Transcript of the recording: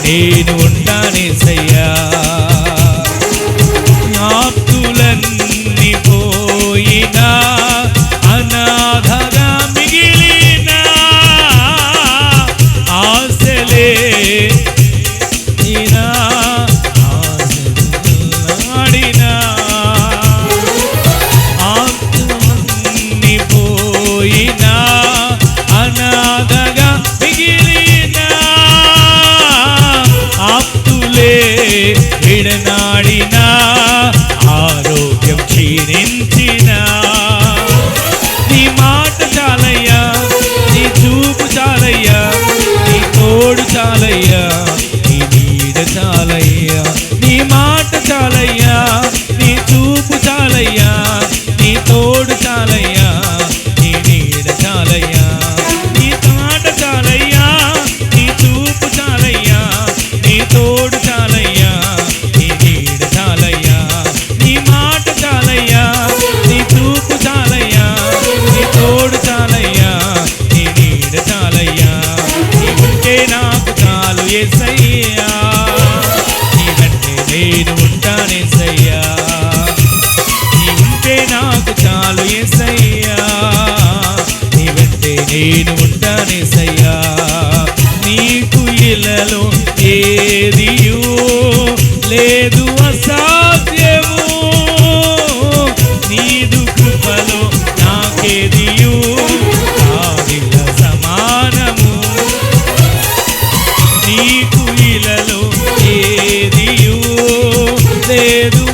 నేను ఉంటానేసయ్యా. ఆప్తులన్నీ పోయినా అనాథగా మిగిలిన ఆశలే ఆడినా ఆప్తులన్నీ పోయినా అనాథగా మిగిలిన ఆప్తులే విడనాడినా ఆరోగ్యం క్షీణించిన నీ మాట చాలయ్యా, నీ చూపు చాలయ్యా, నీ తోడు చాలయ్యా, నీ నీడ చాలయ్యా. నీ మాట చాలయ్యా, నీ చూపు చాలయ్యా, నీ తోడు చాలయ్యా, నీ నీడ చాలయ్యా. నీ మాట చాలయ్యా, నీ చూపు చాలయ్యా, నీ తోడు చాలయ్యా, నీ నీడ చాలయ్యా. నీ మాట చాలయ్యా, నీ చూపు చాలయ్యా, నీ తోడు చాలయ్యా, నీ నీడ చాలయ్యా. నీ ఉంటే నాకు చాలు యేసయ్యా, నీ వెంటే నేను ఉంటానేసయ్యా. నీ ఉంటే నాకు చాలు యేసయ్యా, నీ వెంటే నేను ఉంటానేసయ్యా. నీకు ఇలలో ఏదియూ లేదు అసాధ్యము, నీదు కృపలో నాకేదియూ కాదిల సమానము. నీకు ఇలలో ఏదియూ లేదు